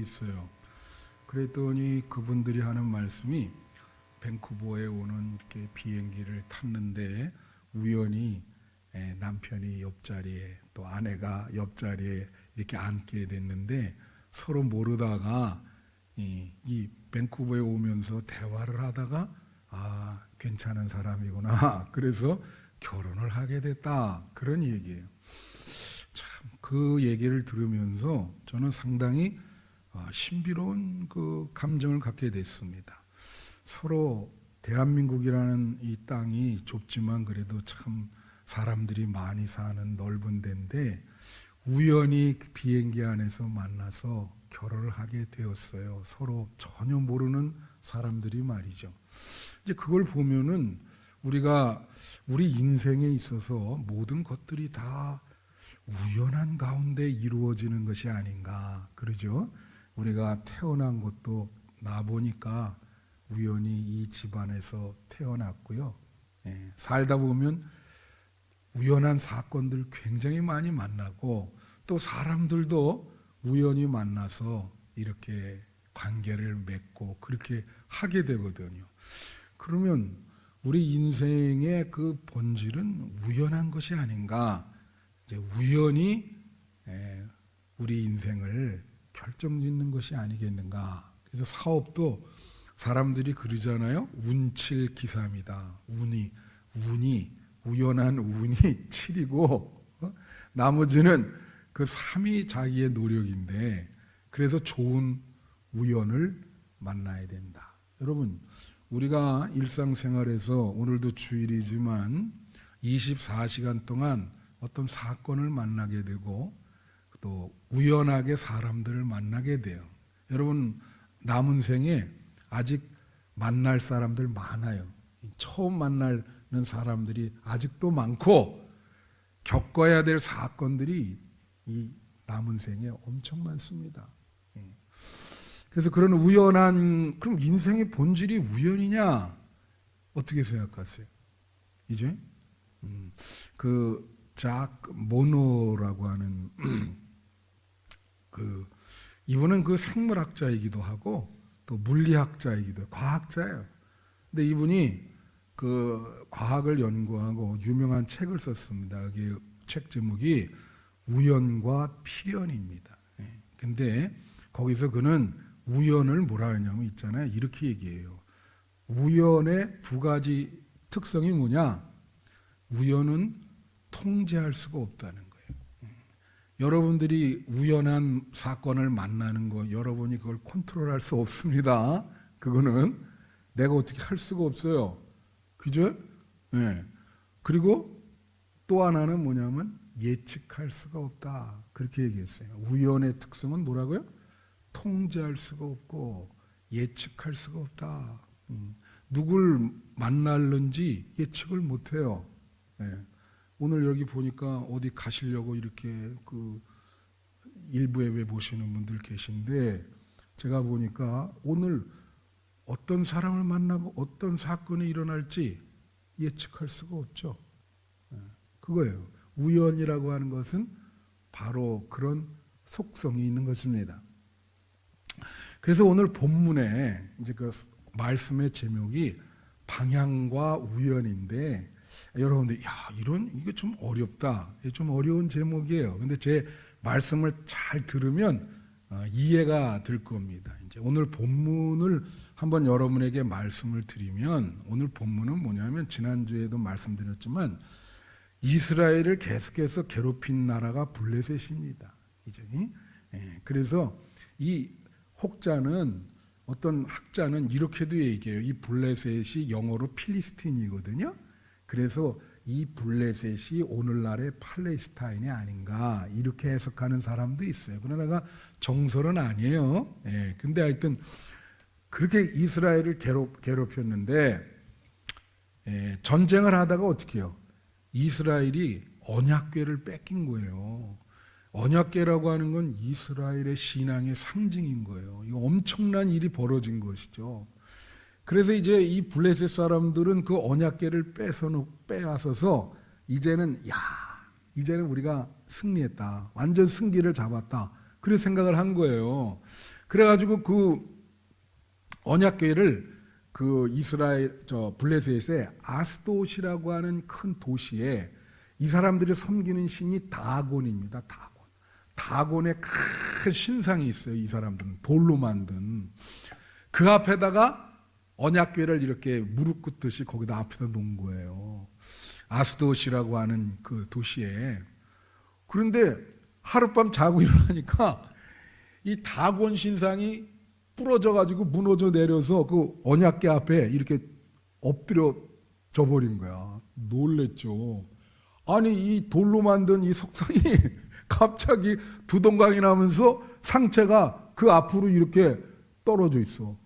있어요. 그랬더니 그분들이 하는 말씀이 밴쿠버에 오는 이렇게 비행기를 탔는데 우연히 남편이 옆자리에 또 아내가 옆자리에 이렇게 앉게 됐는데 서로 모르다가 이 밴쿠버에 오면서 대화를 하다가 괜찮은 사람이구나. 그래서 결혼을 하게 됐다. 그런 얘기예요. 참 그 얘기를 들으면서 저는 상당히 신비로운 그 감정을 갖게 됐습니다. 서로 대한민국이라는 이 땅이 좁지만 그래도 참 사람들이 많이 사는 넓은 데인데 우연히 그 비행기 안에서 만나서 결혼을 하게 되었어요. 서로 전혀 모르는 사람들이 말이죠. 이제 그걸 보면은 우리가 우리 인생에 있어서 모든 것들이 다 우연한 가운데 이루어지는 것이 아닌가 그러죠. 우리가 태어난 것도 나 보니까 우연히 이 집안에서 태어났고요. 살다 보면 우연한 사건들 굉장히 많이 만나고 또 사람들도 우연히 만나서 이렇게 관계를 맺고 그렇게 하게 되거든요. 그러면 우리 인생의 그 본질은 우연한 것이 아닌가? 이제 우연히 우리 인생을 결정짓는 것이 아니겠는가? 그래서 사업도 사람들이 그러잖아요. 운칠기삼이다. 운이 우연한 운이 7이고 나머지는 그 3이 자기의 노력인데 그래서 좋은 우연을 만나야 된다. 여러분 우리가 일상생활에서 오늘도 주일이지만 24시간 동안 어떤 사건을 만나게 되고 또 우연하게 사람들을 만나게 돼요. 여러분 남은 생에 아직 만날 사람들 많아요. 처음 만나는 사람들이 아직도 많고 겪어야 될 사건들이 이 남은 생에 엄청 많습니다. 그래서 그런 그럼 인생의 본질이 우연이냐? 어떻게 생각하세요? 이제 작 모노라고 하는 이분은 그 생물학자이기도 하고 또 물리학자이기도 하고 과학자예요. 근데 이분이 그 과학을 연구하고 유명한 책을 썼습니다. 여기 책 제목이 우연과 필연입니다. 근데 거기서 그는 우연을 뭐라 하냐면 있잖아요. 이렇게 얘기해요. 우연의 두 가지 특성이 뭐냐? 우연은 통제할 수가 없다는 거예요. 여러분들이 우연한 사건을 만나는 거 여러분이 그걸 컨트롤할 수 없습니다. 그거는 내가 어떻게 할 수가 없어요. 그죠? 네. 그리고 또 하나는 뭐냐면 예측할 수가 없다. 그렇게 얘기했어요. 우연의 특성은 뭐라고요? 통제할 수가 없고 예측할 수가 없다. 누굴 만날는지 예측을 못해요. 네. 오늘 여기 보니까 어디 가시려고 이렇게 그 일부 예배 보시는 분들 계신데 제가 보니까 오늘 어떤 사람을 만나고 어떤 사건이 일어날지 예측할 수가 없죠. 그거예요. 우연이라고 하는 것은 바로 그런 속성이 있는 것입니다. 그래서 오늘 본문에 이제 그 말씀의 제목이 방향과 우연인데 여러분들 이게 좀 어렵다. 좀 어려운 제목이에요. 근데 제 말씀을 잘 들으면 이해가 될 겁니다. 이제 오늘 본문을 한번 여러분에게 말씀을 드리면 오늘 본문은 뭐냐면 지난주에도 말씀드렸지만 이스라엘을 계속해서 괴롭힌 나라가 블레셋입니다. 이제 그래서 이 혹자는 어떤 학자는 이렇게도 얘기해요. 이 블레셋이 영어로 필리스틴이거든요. 그래서 이 블레셋이 오늘날의 팔레스타인이 아닌가 이렇게 해석하는 사람도 있어요. 그러나 정설은 아니에요. 근데 하여튼 그렇게 이스라엘을 괴롭혔는데 전쟁을 하다가 어떻게 해요? 이스라엘이 언약궤를 뺏긴 거예요. 언약궤라고 하는 건 이스라엘의 신앙의 상징인 거예요. 이거 엄청난 일이 벌어진 것이죠. 그래서 이제 이 블레셋 사람들은 그 언약궤를 빼앗아서 이제는 우리가 승리했다. 완전 승기를 잡았다. 그런 생각을 한 거예요. 그래가지고 그 언약궤를 그 이스라엘 블레셋의 아스돗이라고 하는 큰 도시에 이 사람들이 섬기는 신이 다곤입니다. 다곤의 큰 신상이 있어요. 이 사람들은 돌로 만든 그 앞에다가 언약궤를 이렇게 무릎 꿇듯이 거기다 앞에다 놓은 거예요. 아스돗이라고 하는 그 도시에. 그런데 하룻밤 자고 일어나니까 이 다곤 신상이 부러져 가지고 무너져 내려서 그 언약궤 앞에 이렇게 엎드려져 버린 거야. 놀랬죠. 아니 이 돌로 만든 이 석상이 갑자기 두동강이 나면서 상체가 그 앞으로 이렇게 떨어져 있어.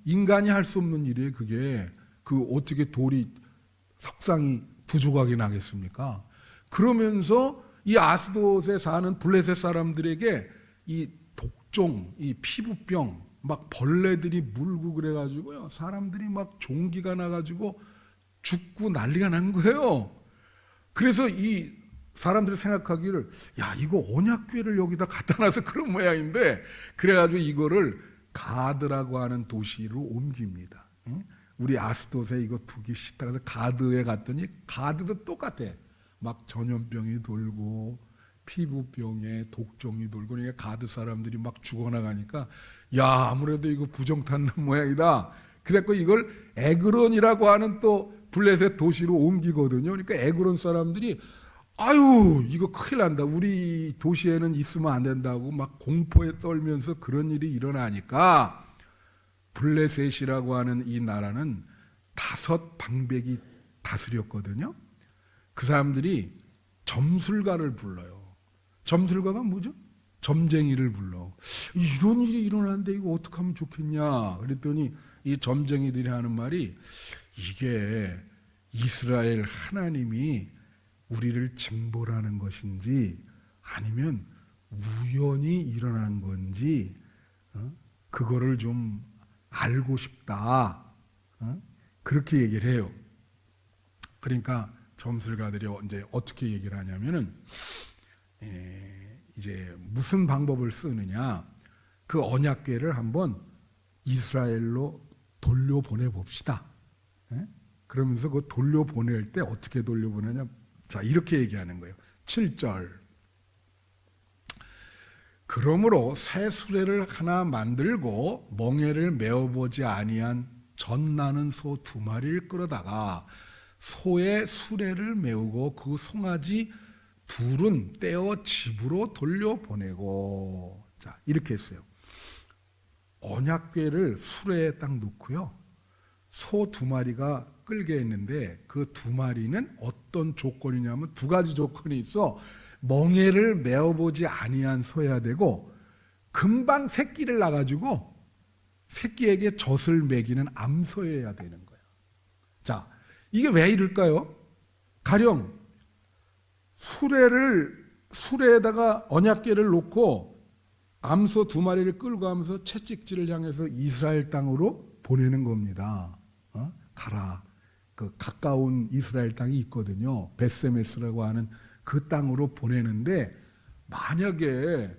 인간이 할 수 없는 일이에요. 그게 그 어떻게 돌이 석상이 두 조각이 나겠습니까? 그러면서 이 아스돗에 사는 블레셋 사람들에게 이 독종, 이 피부병, 막 벌레들이 물고 그래가지고요. 사람들이 막 종기가 나가지고 죽고 난리가 난 거예요. 그래서 이 사람들이 생각하기를 야 이거 언약궤를 여기다 갖다 놔서 그런 모양인데 그래가지고 이거를 가드라고 하는 도시로 옮깁니다. 우리 아스돗에 이거 두기 싫다 그래서 가드에 갔더니 가드도 똑같아. 막 전염병이 돌고 피부병에 독종이 돌고 그러니까 가드 사람들이 막 죽어나가니까 야 아무래도 이거 부정탄 모양이다. 그래서 이걸 에그론이라고 하는 또 블레셋 도시로 옮기거든요. 그러니까 에그론 사람들이 아유 이거 큰일 난다. 우리 도시에는 있으면 안 된다고 막 공포에 떨면서 그런 일이 일어나니까 블레셋이라고 하는 이 나라는 5 방백이 다스렸거든요. 그 사람들이 점술가를 불러요. 점술가가 뭐죠? 점쟁이를 불러. 이런 일이 일어났는데 이거 어떻게 하면 좋겠냐 그랬더니 이 점쟁이들이 하는 말이 이게 이스라엘 하나님이 우리를 징벌하는 것인지 아니면 우연히 일어난 건지 그거를 좀 알고 싶다. 그렇게 얘기를 해요. 그러니까 점술가들이 이제 어떻게 얘기를 하냐면은 이제 무슨 방법을 쓰느냐 그 언약궤를 한번 이스라엘로 돌려보내 봅시다. 그러면서 그 돌려보낼 때 어떻게 돌려보내냐 자 이렇게 얘기하는 거예요. 7절 그러므로 새 수레를 하나 만들고 멍에를 메어보지 아니한 젖나는 소 2마리를 끌어다가 소의 수레를 메우고 그 송아지 2은 떼어 집으로 돌려보내고 자 이렇게 했어요. 언약궤를 수레에 딱 놓고요. 소 2마리가 끌게 했는데 그 2마리는 어떤 조건이냐면 2가지 조건이 있어. 멍에를 메어보지 아니한 소야 되고 금방 새끼를 낳아가지고 새끼에게 젖을 먹이는 암소여야 되는 거예요. 자 이게 왜 이럴까요? 가령 수레에다가 언약궤를 놓고 암소 2마리를 끌고 가면서 채찍질을 향해서 이스라엘 땅으로 보내는 겁니다. 가라. 그 가까운 이스라엘 땅이 있거든요. 베세메스라고 하는 그 땅으로 보내는데 만약에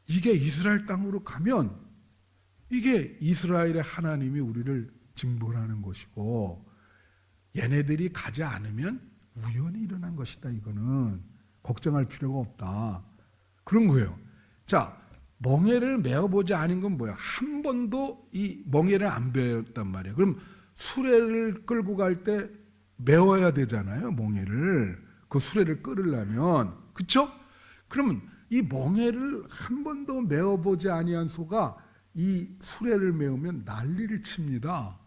이게 이스라엘 땅으로 가면 이게 이스라엘의 하나님이 우리를 징벌하는 것이고 얘네들이 가지 않으면 우연히 일어난 것이다. 이거는 걱정할 필요가 없다. 그런 거예요. 자, 멍에를 메어보지 않은 건 뭐야? 한 번도 이 멍에를 안 베었단 말이에요. 그럼 수레를 끌고 갈 때 메워야 되잖아요. 멍에를. 그 수레를 끌으려면. 그렇죠? 그러면 이 멍에를 한 번도 메어보지 아니한 소가 이 수레를 메우면 난리를 칩니다.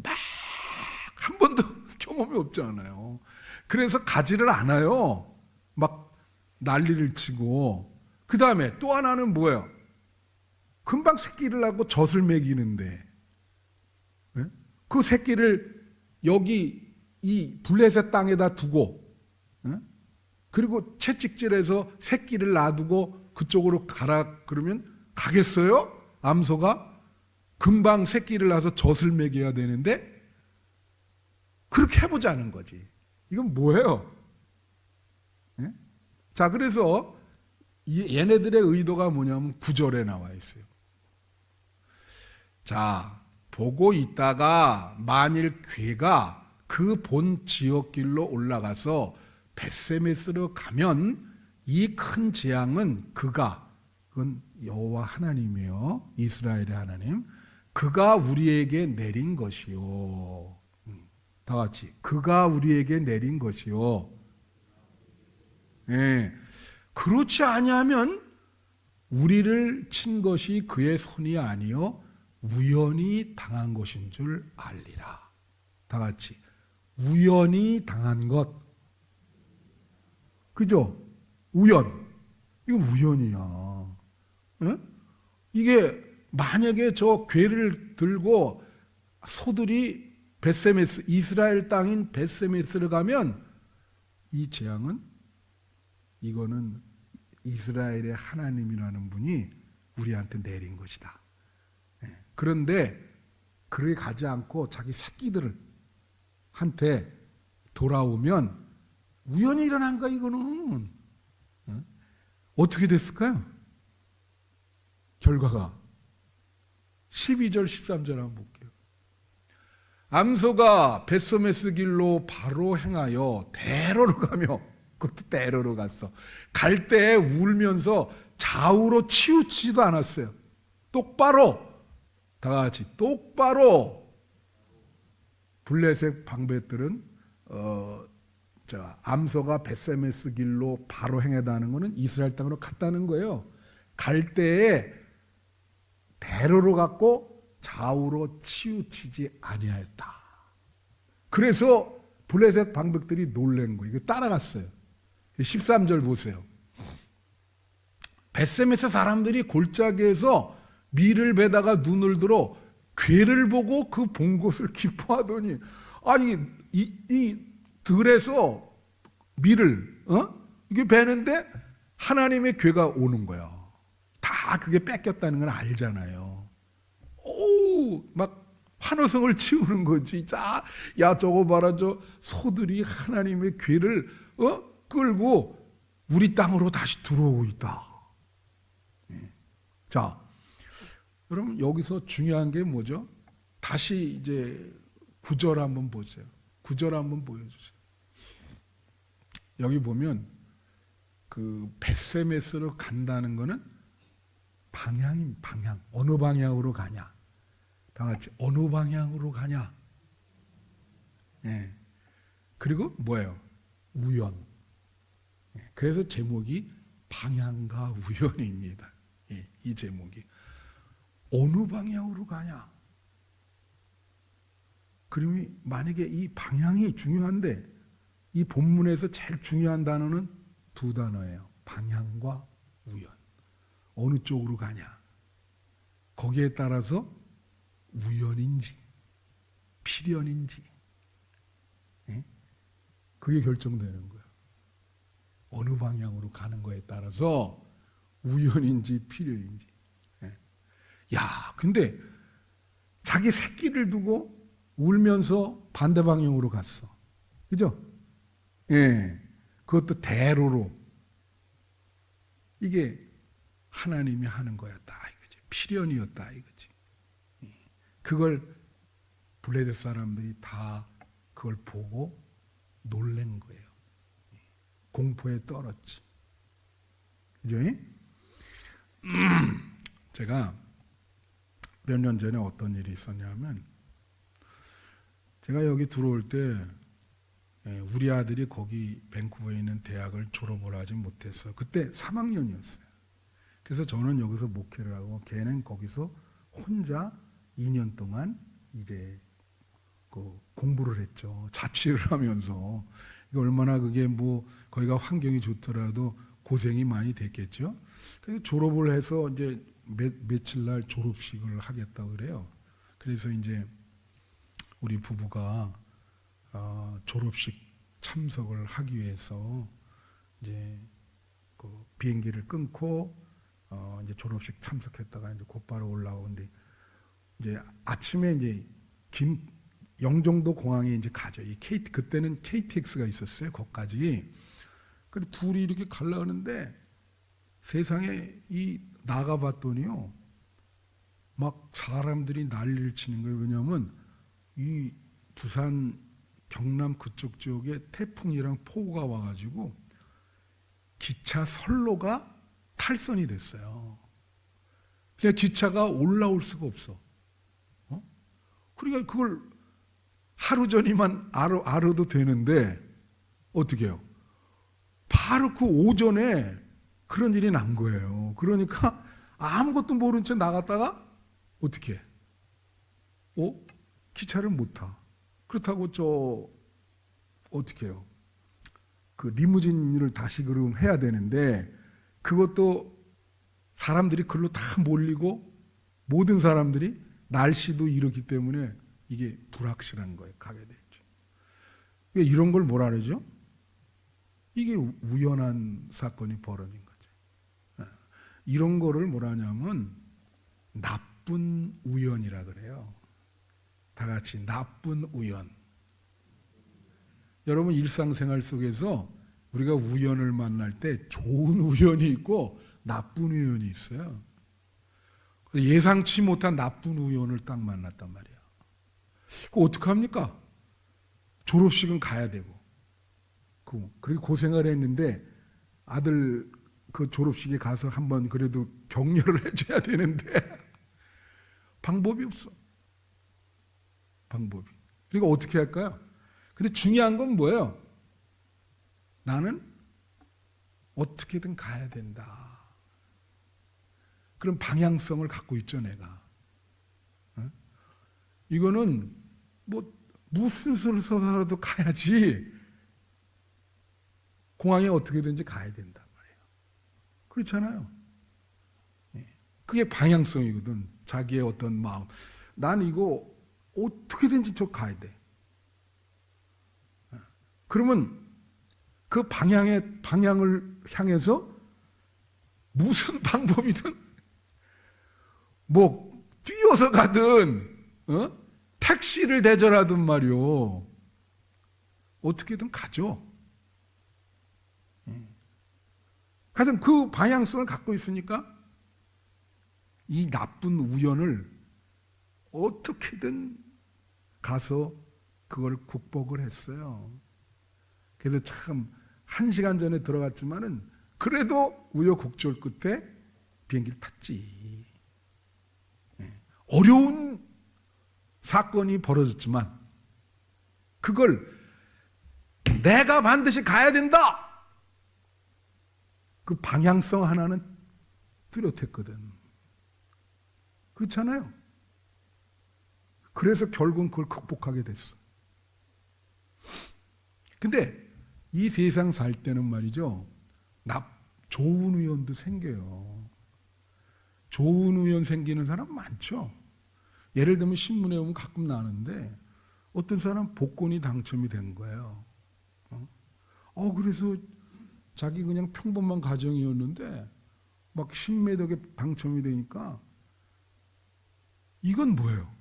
막 한 번도 경험이 없잖아요. 그래서 가지를 않아요. 막 난리를 치고. 그 다음에 또 하나는 뭐예요? 금방 새끼를 낳고 젖을 먹이는데 그 새끼를 여기 이 블레셋 땅에다 두고 그리고 채찍질해서 새끼를 놔두고 그쪽으로 가라 그러면 가겠어요? 암소가 금방 새끼를 낳아서 젖을 먹여야 되는데 그렇게 해보자는 거지. 이건 뭐예요? 자, 그래서 얘네들의 의도가 뭐냐면 9절에 나와 있어요. 자, 보고 있다가 만일 괴가 그 본 지역길로 올라가서 벳세메스로 가면 이 큰 재앙은 그건 여호와 하나님이요, 이스라엘의 하나님, 그가 우리에게 내린 것이요. 다 같이, 그가 우리에게 내린 것이요. 예. 그렇지 아니하면 우리를 친 것이 그의 손이 아니요 우연히 당한 것인 줄 알리라. 다 같이, 우연히 당한 것. 그죠? 우연. 이거 우연이야. 응? 이게 만약에 저 궤를 들고 소들이 벳세메스, 이스라엘 땅인 벳세메스를 가면 이 재앙은, 이거는 이스라엘의 하나님이라는 분이 우리한테 내린 것이다. 그런데 그렇게 가지 않고 자기 새끼들을 한테 돌아오면 우연히 일어난 거야. 이거는 어떻게 됐을까요? 결과가 12절 13절 한번 볼게요. 암소가 벳세메스 길로 바로 행하여 대로로 가며, 그것도 대로로 갔어. 갈 때 울면서 좌우로 치우치지도 않았어요. 똑바로, 다 같이 똑바로. 블레셋 방백들은 암소가 벳세메스 길로 바로 행하다는 것은 이스라엘 땅으로 갔다는 거예요. 갈 때에 대로로 갔고 좌우로 치우치지 아니하였다. 그래서 블레셋 방백들이 놀란 거예요. 이거 따라갔어요. 13절 보세요. 벳세메스 사람들이 골짜기에서 밀을 베다가 눈을 들어 괴를 보고 그 본 것을 기뻐하더니, 아니 이 들에서 밀을 이게 베는데 하나님의 괴가 오는 거야. 다 그게 뺏겼다는 건 알잖아요. 오, 막 환호성을 치우는 거지. 자, 야 저거 봐라, 저 소들이 하나님의 괴를 끌고 우리 땅으로 다시 들어오고 있다. 자, 그럼 여기서 중요한 게 뭐죠? 다시 이제 9절 한번 보세요. 9절 한번 보여주세요. 여기 보면 그 벳세메스로 간다는 거는 방향. 어느 방향으로 가냐? 다 같이, 어느 방향으로 가냐? 예. 그리고 뭐예요? 우연. 예. 그래서 제목이 방향과 우연입니다. 예. 이 제목이 어느 방향으로 가냐? 그러면 만약에 이 방향이 중요한데, 이 본문에서 제일 중요한 단어는 두 단어예요. 방향과 우연. 어느 쪽으로 가냐? 거기에 따라서 우연인지 필연인지, 그게 결정되는 거예요. 어느 방향으로 가는 거에 따라서 우연인지 필연인지. 야, 근데 자기 새끼를 두고 울면서 반대 방향으로 갔어. 그죠? 예. 그것도 대로로. 이게 하나님이 하는 거였다 이거지. 필연이었다 이거지. 그걸 블레셋 사람들이 다 그걸 보고 놀란 거예요. 공포에 떨었지. 그죠? 제가 몇 년 전에 어떤 일이 있었냐면, 제가 여기 들어올 때 우리 아들이 거기 밴쿠버에 있는 대학을 졸업을 하지 못했어. 그때 3학년이었어요. 그래서 저는 여기서 목회를 하고 걔는 거기서 혼자 2년 동안 이제 그 공부를 했죠. 자취를 하면서. 얼마나 그게 뭐 거기가 환경이 좋더라도 고생이 많이 됐겠죠. 그래서 졸업을 해서 이제 며칠 날 졸업식을 하겠다고 그래요. 그래서 이제 우리 부부가 졸업식 참석을 하기 위해서 이제 그 비행기를 끊고 이제 졸업식 참석했다가 이제 곧바로 올라오는데, 이제 아침에 이제 영종도 공항에 이제 가죠. 그때는 KTX가 있었어요. 거기까지. 그래서 둘이 이렇게 가려고 하는데 세상에 이 나가봤더니요, 막 사람들이 난리를 치는 거예요. 왜냐하면 이 부산 경남 그쪽 지역에 태풍이랑 폭우가 와가지고 기차 선로가 탈선이 됐어요. 그냥 기차가 올라올 수가 없어. 그러니까 그걸 하루 전이만 알아도 되는데 어떻게 해요? 바로 그 오전에 그런 일이 난 거예요. 그러니까 아무것도 모른 채 나갔다가 어떻게 해? 기차를 못 타. 그렇다고 어떻게 해요? 그 리무진을 다시 그럼 해야 되는데 그것도 사람들이 글로 다 몰리고 모든 사람들이 날씨도 이렇기 때문에 이게 불확실한 거예요. 가게 됐죠. 이런 걸 뭐라 그러죠? 이게 우연한 사건이 벌어진 거죠. 이런 거를 뭐라 하냐면 나쁜 우연이라 그래요. 다 같이 나쁜 우연. 여러분 일상생활 속에서 우리가 우연을 만날 때 좋은 우연이 있고 나쁜 우연이 있어요. 예상치 못한 나쁜 우연을 딱 만났단 말이야. 그거 어떡합니까? 졸업식은 가야 되고 그렇게 고생을 했는데 아들 그 졸업식에 가서 한번 그래도 격려를 해줘야 되는데 방법이 없어. 방법이. 그러니까 어떻게 할까요? 근데 중요한 건 뭐예요? 나는 어떻게든 가야 된다. 그런 방향성을 갖고 있죠, 내가. 이거는 뭐 무슨 수를 써서라도 가야지 공항에 어떻게든지 가야 된단 말이에요. 그렇잖아요. 그게 방향성이거든. 자기의 어떤 마음. 난 이거 어떻게든지 저 가야 돼. 그러면 그 방향을 향해서 무슨 방법이든 뭐 뛰어서 가든 택시를 대절하든 말이요. 어떻게든 가죠. 하여튼 그 방향성을 갖고 있으니까 이 나쁜 우연을 어떻게든 가서 그걸 극복을 했어요. 그래서 참 1시간 전에 들어갔지만은 그래도 우여곡절 끝에 비행기를 탔지. 어려운 사건이 벌어졌지만 그걸 내가 반드시 가야 된다. 그 방향성 하나는 뚜렷했거든. 그렇잖아요. 그래서 결국은 그걸 극복하게 됐어. 근데 이 세상 살 때는 말이죠. 좋은 우연도 생겨요. 좋은 우연 생기는 사람 많죠. 예를 들면 신문에 보면 가끔 나는데 어떤 사람 복권이 당첨이 된 거예요. 그래서 자기 그냥 평범한 가정이었는데 막 십몇 억에 당첨이 되니까 이건 뭐예요?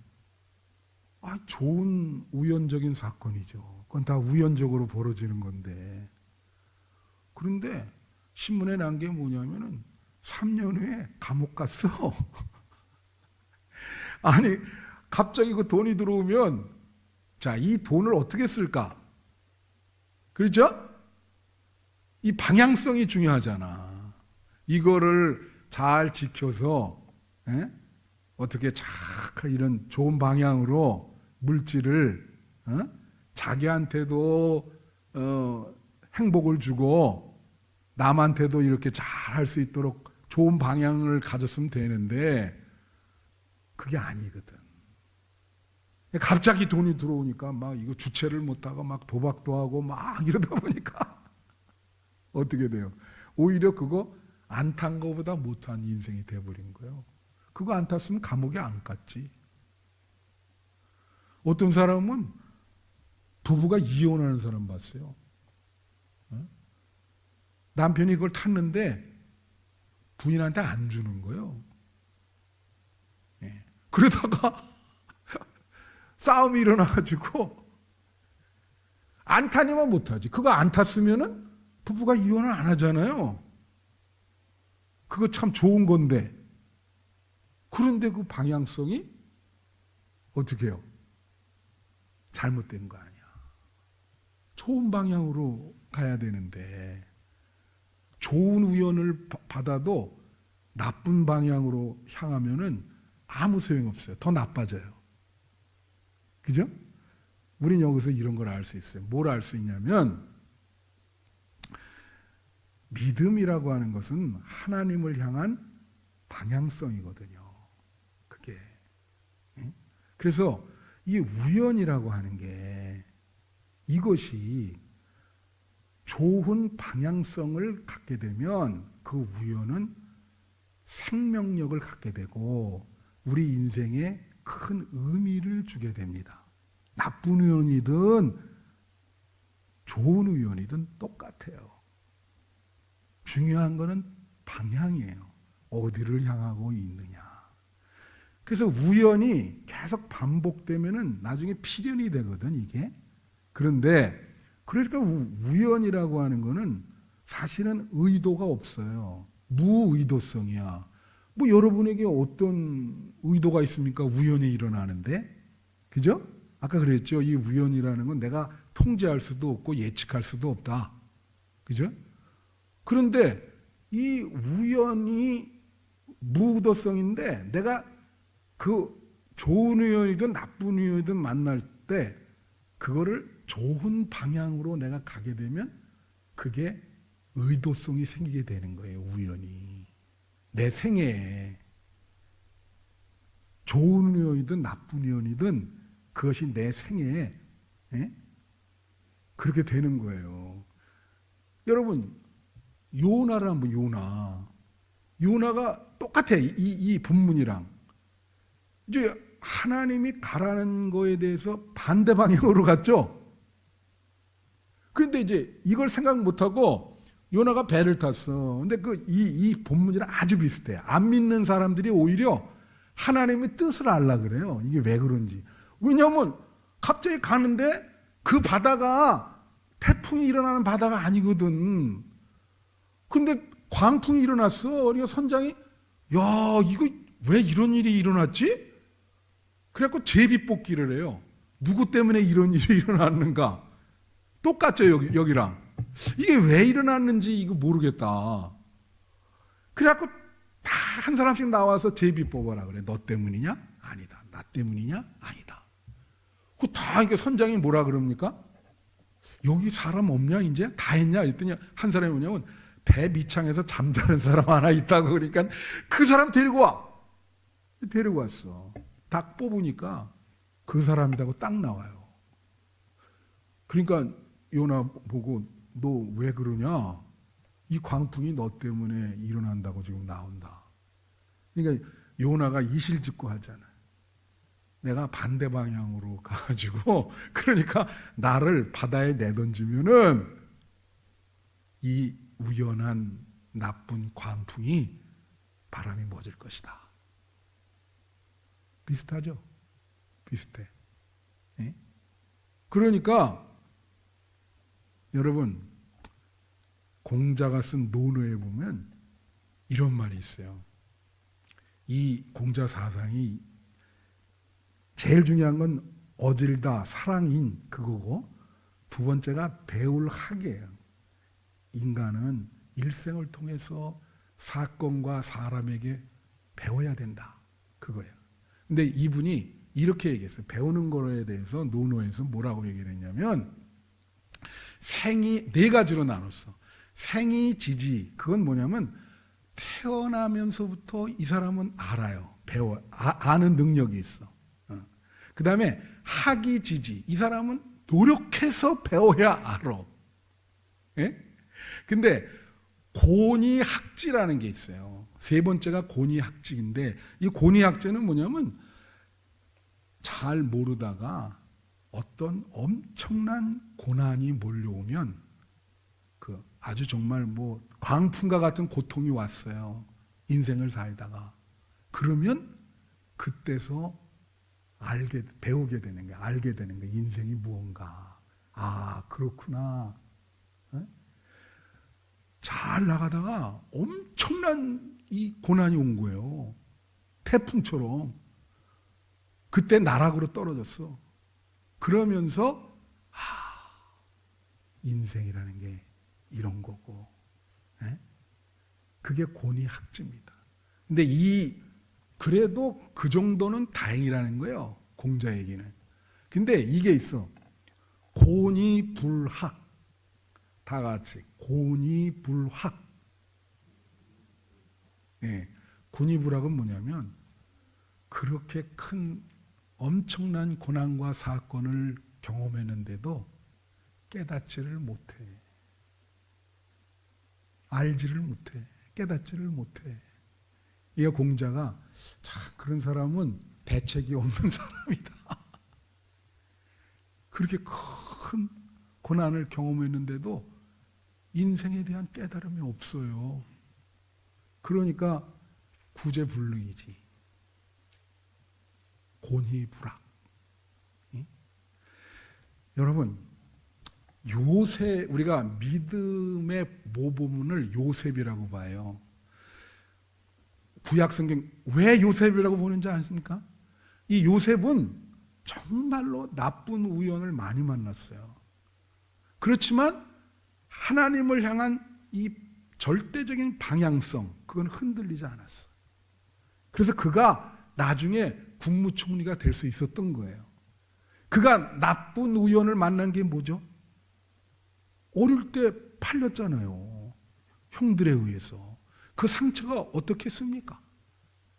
좋은 우연적인 사건이죠. 그건 다 우연적으로 벌어지는 건데. 그런데 신문에 난 게 뭐냐면은 3년 후에 감옥 갔어. 아니, 갑자기 그 돈이 들어오면 자, 이 돈을 어떻게 쓸까? 그렇죠? 이 방향성이 중요하잖아. 이거를 잘 지켜서 어떻게 잘 이런 좋은 방향으로 물질을 자기한테도 행복을 주고 남한테도 이렇게 잘 할 수 있도록 좋은 방향을 가졌으면 되는데 그게 아니거든. 갑자기 돈이 들어오니까 막 이거 주체를 못하고 막 도박도 하고 막 이러다 보니까 어떻게 돼요? 오히려 그거 안 탄 거보다 못한 인생이 돼버린 거예요. 그거 안 탔으면 감옥에 안 갔지. 어떤 사람은 부부가 이혼하는 사람 봤어요. 남편이 그걸 탔는데 부인한테 안 주는 거예요. 그러다가 싸움이 일어나가지고 안 타니만 못하지. 그거 안 탔으면은 부부가 이혼을 안 하잖아요. 그거 참 좋은 건데. 그런데 그 방향성이 어떻게 해요? 잘못된 거 아니야. 좋은 방향으로 가야 되는데 좋은 우연을 받아도 나쁜 방향으로 향하면은 아무 소용없어요. 더 나빠져요. 그죠? 우린 여기서 이런 걸 알 수 있어요. 뭘 알 수 있냐면 믿음이라고 하는 것은 하나님을 향한 방향성이거든요. 그게. 그래서 이 우연이라고 하는 게 이것이 좋은 방향성을 갖게 되면 그 우연은 생명력을 갖게 되고 우리 인생에 큰 의미를 주게 됩니다. 나쁜 우연이든 좋은 우연이든 똑같아요. 중요한 거는 방향이에요. 어디를 향하고 있느냐. 그래서 우연이 계속 반복되면은 나중에 필연이 되거든, 이게. 그런데 그러니까 우연이라고 하는 거는 사실은 의도가 없어요. 무의도성이야. 뭐 여러분에게 어떤 의도가 있습니까? 우연히 일어나는데. 그죠? 아까 그랬죠. 이 우연이라는 건 내가 통제할 수도 없고 예측할 수도 없다. 그죠? 그런데 이 우연이 무의도성인데 내가 그 좋은 우연이든 나쁜 우연이든 만날 때 그거를 좋은 방향으로 내가 가게 되면 그게 의도성이 생기게 되는 거예요. 우연이. 내 생애에 좋은 우연이든 나쁜 우연이든 그것이 내 생애에 그렇게 되는 거예요. 여러분 요나를 한번 요나가 똑같아. 이 본문이랑 이제 하나님이 가라는 거에 대해서 반대 방향으로 갔죠. 그런데 이제 이걸 생각 못하고 요나가 배를 탔어. 근데 이 본문이랑 아주 비슷해. 안 믿는 사람들이 오히려 하나님의 뜻을 알라 그래요. 이게 왜 그런지. 왜냐하면 갑자기 가는데 그 바다가 태풍이 일어나는 바다가 아니거든. 근데 광풍이 일어났어. 그러니까 선장이 야 이거 왜 이런 일이 일어났지? 그래갖고 제비뽑기를 해요. 누구 때문에 이런 일이 일어났는가? 똑같죠 여기랑. 이게 왜 일어났는지 이거 모르겠다. 그래갖고 다 한 사람씩 나와서 제비 뽑아라 그래. 너 때문이냐? 아니다. 나 때문이냐? 아니다. 그 다 이게 선장이 뭐라 그럽니까? 여기 사람 없냐 이제? 다 했냐? 그랬더니 한 사람이 뭐냐면 배 밑창에서 잠자는 사람 하나 있다고 그러니까 그 사람 데리고 와. 데리고 왔어. 딱 뽑으니까 그 사람이라고 딱 나와요. 그러니까 요나 보고 너 왜 그러냐? 이 광풍이 너 때문에 일어난다고 지금 나온다. 그러니까 요나가 이실직고 하잖아. 내가 반대 방향으로 가가지고 그러니까 나를 바다에 내던지면은 이 우연한 나쁜 광풍이 바람이 멎을 것이다. 비슷하죠? 비슷해. 예? 그러니까 여러분 공자가 쓴 논어에 보면 이런 말이 있어요. 이 공자 사상이 제일 중요한 건 어질다 사랑인 그거고 두 번째가 배울 학이에요. 인간은 일생을 통해서 사건과 사람에게 배워야 된다. 그거예요. 근데 이분이 이렇게 얘기했어요. 배우는 거에 대해서 논어에서 뭐라고 얘기를 했냐면 생이 네 가지로 나눴어. 생이 지지 그건 뭐냐면 태어나면서부터 이 사람은 알아요. 배워 아는 능력이 있어. 그 다음에 학이 지지 이 사람은 노력해서 배워야 알아. 예? 근데 고니학지라는 게 있어요. 세 번째가 고니학지인데 이 고니학지는 뭐냐면 잘 모르다가 어떤 엄청난 고난이 몰려오면 그 아주 정말 뭐 광풍과 같은 고통이 왔어요. 인생을 살다가 그러면 그때서 배우게 되는 거야. 알게 되는 거야. 인생이 무언가. 아 그렇구나. 잘 나가다가 엄청난 이 고난이 온 거예요. 태풍처럼. 그때 나락으로 떨어졌어. 그러면서 인생이라는 게 이런 거고, 예? 그게 고니 학지입니다. 근데 그래도 그 정도는 다행이라는 거예요. 공자에게는. 근데 이게 있어. 고니불학. 다 같이 고니불학. 예, 고니불학은 뭐냐면 그렇게 큰 엄청난 고난과 사건을 경험했는데도 깨닫지를 못해. 알지를 못해. 깨닫지를 못해. 이 공자가 참 그런 사람은 대책이 없는 사람이다. 그렇게 큰 고난을 경험했는데도 인생에 대한 깨달음이 없어요. 그러니까 구제불능이지. 곤희불학. 여러분, 우리가 믿음의 모범을 요셉이라고 봐요. 구약 성경 왜 요셉이라고 보는지 아십니까? 이 요셉은 정말로 나쁜 우연을 많이 만났어요. 그렇지만 하나님을 향한 이 절대적인 방향성, 그건 흔들리지 않았어. 그래서 그가 나중에 국무총리가 될 수 있었던 거예요. 그가 나쁜 우연을 만난 게 뭐죠? 어릴 때 팔렸잖아요. 형들에 의해서. 그 상처가 어떻겠습니까?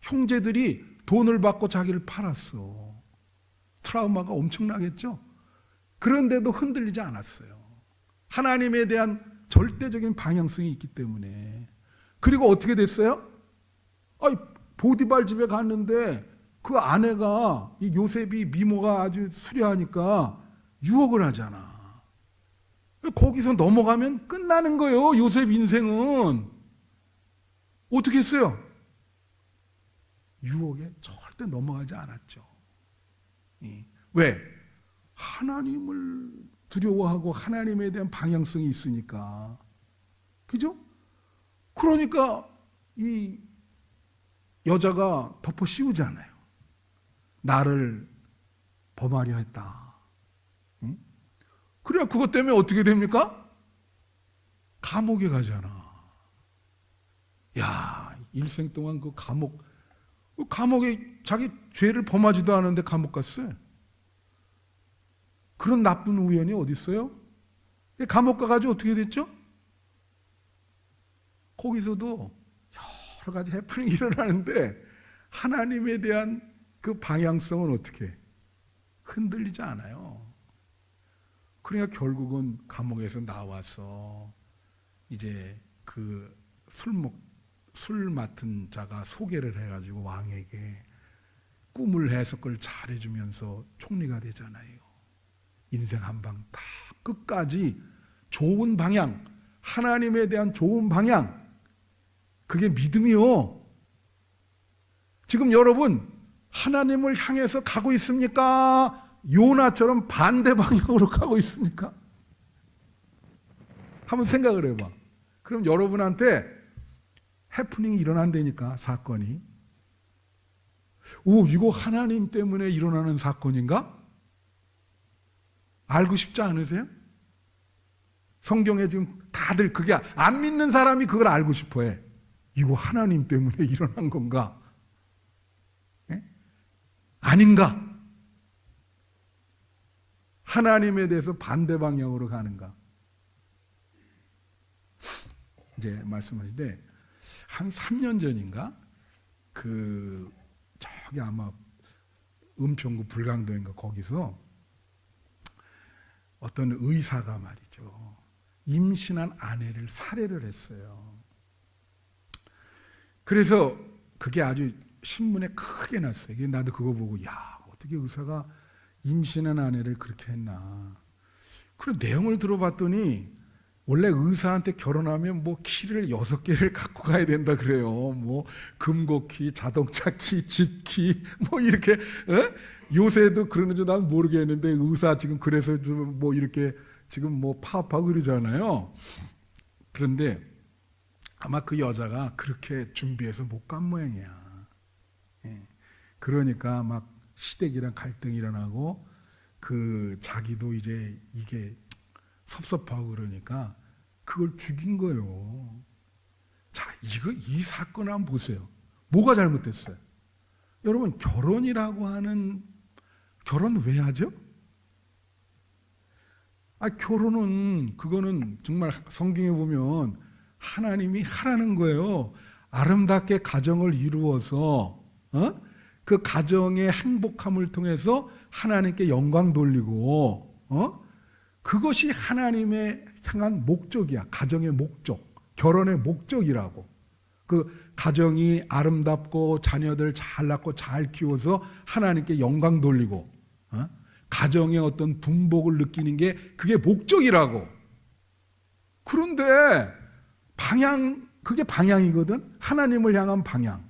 형제들이 돈을 받고 자기를 팔았어. 트라우마가 엄청나겠죠? 그런데도 흔들리지 않았어요. 하나님에 대한 절대적인 방향성이 있기 때문에. 그리고 어떻게 됐어요? 보디발 집에 갔는데 그 아내가, 이 요셉이 미모가 아주 수려하니까 유혹을 하잖아. 거기서 넘어가면 끝나는 거예요. 요셉 인생은. 어떻게 했어요? 유혹에 절대 넘어가지 않았죠. 왜? 하나님을 두려워하고 하나님에 대한 방향성이 있으니까. 그죠? 그러니까 이 여자가 덮어 씌우잖아요. 나를 범하려 했다. 그래야 그것 때문에 어떻게 됩니까? 감옥에 가잖아. 야, 일생 동안 그 감옥에 자기 죄를 범하지도 않은데 감옥 갔어요. 그런 나쁜 우연이 어디 있어요? 감옥 가가지고 어떻게 됐죠? 거기서도 여러 가지 해프닝이 일어나는데 하나님에 대한 그 방향성은 어떻게 흔들리지 않아요. 그러니까 결국은 감옥에서 나와서 이제 그 술 맡은 자가 소개를 해가지고 왕에게 꿈을 해석을 잘해주면서 총리가 되잖아요. 인생 한 방 다 끝까지 좋은 방향, 하나님에 대한 좋은 방향, 그게 믿음이요. 지금 여러분 하나님을 향해서 가고 있습니까? 요나처럼 반대 방향으로 가고 있습니까? 한번 생각을 해봐. 그럼 여러분한테 해프닝이 일어난다니까, 사건이. 이거 하나님 때문에 일어나는 사건인가? 알고 싶지 않으세요? 성경에 지금 다들 그게 안 믿는 사람이 그걸 알고 싶어 해. 이거 하나님 때문에 일어난 건가? 예? 아닌가? 하나님에 대해서 반대 방향으로 가는가? 이제 말씀하시되 한 3년 전인가? 저기 아마 은평구 불광동인가 거기서 어떤 의사가 말이죠. 임신한 아내를 살해를 했어요. 그래서 그게 아주 신문에 크게 났어요. 나도 그거 보고 어떻게 의사가 임신한 아내를 그렇게 했나. 그런 내용을 들어봤더니 원래 의사한테 결혼하면 뭐 키를 6개를 갖고 가야 된다 그래요. 뭐 금고키, 자동차키, 집키 뭐 이렇게 요새도 그러는지 난 모르겠는데 의사 지금 그래서 좀 뭐 이렇게 지금 뭐 파업하고 그러잖아요. 그런데 아마 그 여자가 그렇게 준비해서 못 간 모양이야. 예. 그러니까 막 시댁이랑 갈등이 일어나고 그 자기도 이제 이게 섭섭하고 그러니까 그걸 죽인 거예요. 자, 이 사건 한번 보세요. 뭐가 잘못됐어요? 여러분, 결혼이라고 하는, 결혼 왜 하죠? 결혼은, 그거는 정말 성경에 보면 하나님이 하라는 거예요. 아름답게 가정을 이루어서, 그 가정의 행복함을 통해서 하나님께 영광 돌리고, 그것이 하나님의 향한 목적이야. 가정의 목적, 결혼의 목적이라고. 그 가정이 아름답고 자녀들 잘 낳고 잘 키워서 하나님께 영광 돌리고, 가정의 어떤 분복을 느끼는 게 그게 목적이라고. 그런데 그게 방향이거든. 하나님을 향한 방향.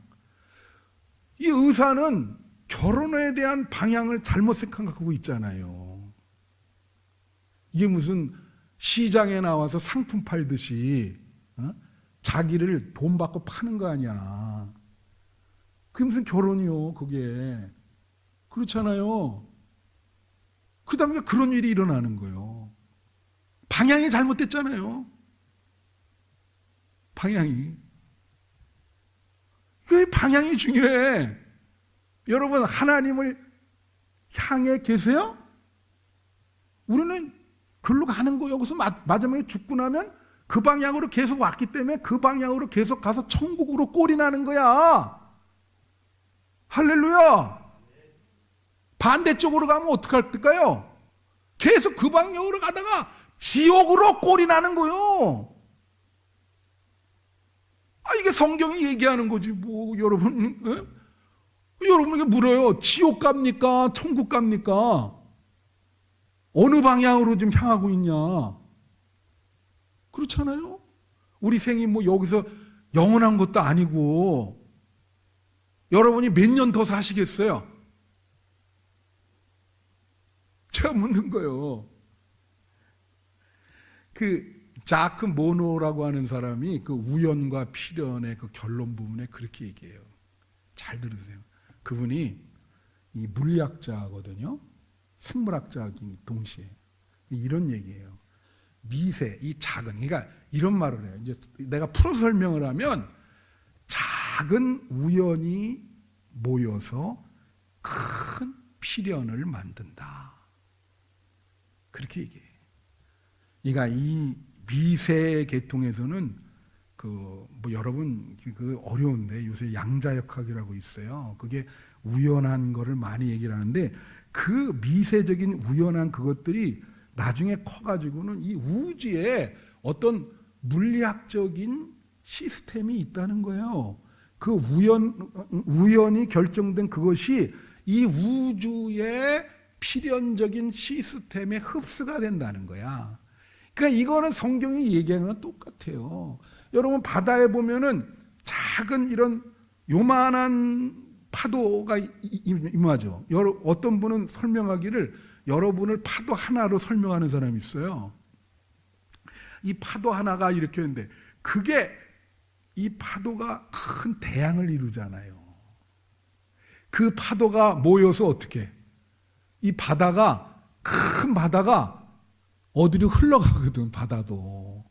이 의사는 결혼에 대한 방향을 잘못 생각하고 있잖아요. 이게 무슨 시장에 나와서 상품 팔듯이 자기를 돈 받고 파는 거 아니야. 그게 무슨 결혼이요, 그게. 그렇잖아요. 그 다음에 그런 일이 일어나는 거예요. 방향이 잘못됐잖아요. 방향이. 왜 방향이 중요해? 여러분, 하나님을 향해 계세요? 우리는 글로 가는 거예요. 여기서 마지막에 죽고 나면 그 방향으로 계속 왔기 때문에 그 방향으로 계속 가서 천국으로 꼴이 나는 거야. 할렐루야. 반대쪽으로 가면 어떡할까요? 계속 그 방향으로 가다가 지옥으로 꼴이 나는 거예요. 이게 성경이 얘기하는 거지 뭐. 여러분, 여러분에게 물어요. 지옥 갑니까? 천국 갑니까? 어느 방향으로 지금 향하고 있냐? 그렇잖아요. 우리 생이 뭐 여기서 영원한 것도 아니고, 여러분이 몇 년 더 사시겠어요? 제가 묻는 거예요. 그 자크 모노라고 하는 사람이 그 우연과 필연의 그 결론 부분에 그렇게 얘기해요. 잘 들으세요. 그분이 이 물리학자거든요. 생물학자이긴 동시에. 이런 얘기예요. 미세, 이 작은, 그러니까 이런 말을 해요. 이제 내가 풀어 설명을 하면 작은 우연이 모여서 큰 필연을 만든다. 그렇게 얘기해요. 그러니까 이 미세 계통에서는 뭐 여러분 그 어려운데 요새 양자역학이라고 있어요. 그게 우연한 거를 많이 얘기를 하는데 그 미세적인 우연한 그것들이 나중에 커가지고는 이 우주에 어떤 물리학적인 시스템이 있다는 거예요. 그 우연이 결정된 그것이 이 우주의 필연적인 시스템에 흡수가 된다는 거야. 그러니까 이거는 성경이 얘기하는 건 똑같아요. 여러분, 바다에 보면은 작은 이런 요만한 파도가 임하죠. 어떤 분은 설명하기를 여러분을 파도 하나로 설명하는 사람이 있어요. 이 파도 하나가 이렇게 했는데 그게 이 파도가 큰 대양을 이루잖아요. 그 파도가 모여서 어떻게 이 바다가 큰 바다가 어디로 흘러가거든. 바다도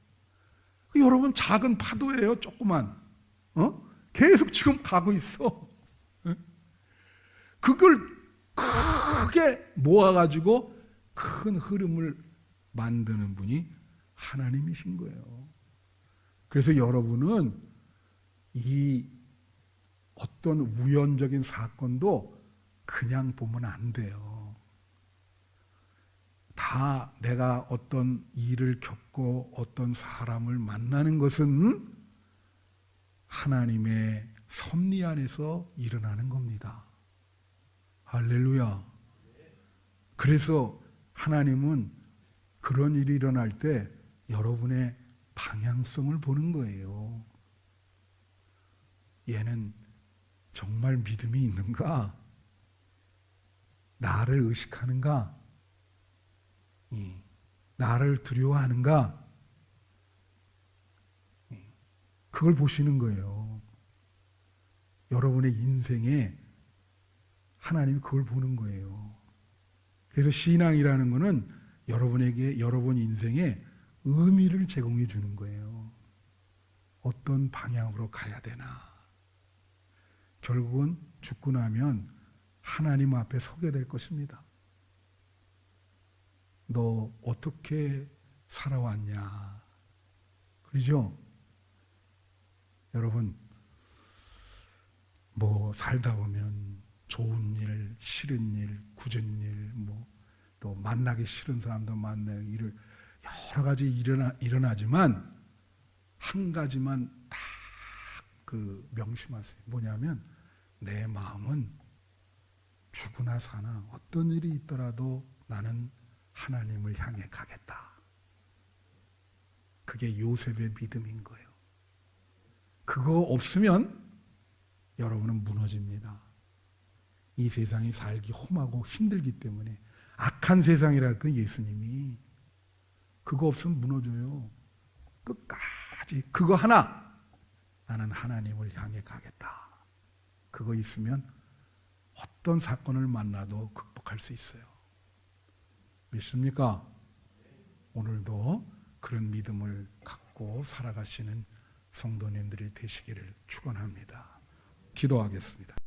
여러분 작은 파도예요. 조그만 계속 지금 가고 있어. 그걸 크게 모아가지고 큰 흐름을 만드는 분이 하나님이신 거예요. 그래서 여러분은 이 어떤 우연적인 사건도 그냥 보면 안 돼요. 다 내가 어떤 일을 겪고 어떤 사람을 만나는 것은 하나님의 섭리 안에서 일어나는 겁니다. 할렐루야. 그래서 하나님은 그런 일이 일어날 때 여러분의 방향성을 보는 거예요. 얘는 정말 믿음이 있는가? 나를 의식하는가? 나를 두려워하는가? 그걸 보시는 거예요. 여러분의 인생에 하나님이 그걸 보는 거예요. 그래서 신앙이라는 것은 여러분에게 여러분 인생에 의미를 제공해 주는 거예요. 어떤 방향으로 가야 되나. 결국은 죽고 나면 하나님 앞에 서게 될 것입니다. 너 어떻게 살아왔냐. 그러죠? 여러분, 뭐 살다 보면 좋은 일, 싫은 일, 굳은 일, 또 만나기 싫은 사람도 만나고 여러 가지 일어나지만 한 가지만 딱 명심하세요. 뭐냐면 내 마음은 죽으나 사나 어떤 일이 있더라도 나는 하나님을 향해 가겠다. 그게 요셉의 믿음인 거예요. 그거 없으면 여러분은 무너집니다. 이 세상이 살기 험하고 힘들기 때문에 악한 세상이랄 건 예수님이 그거 없으면 무너져요. 끝까지 그거 하나 나는 하나님을 향해 가겠다. 그거 있으면 어떤 사건을 만나도 극복할 수 있어요. 믿습니까? 오늘도 그런 믿음을 갖고 살아가시는 성도님들이 되시기를 축원합니다. 기도하겠습니다.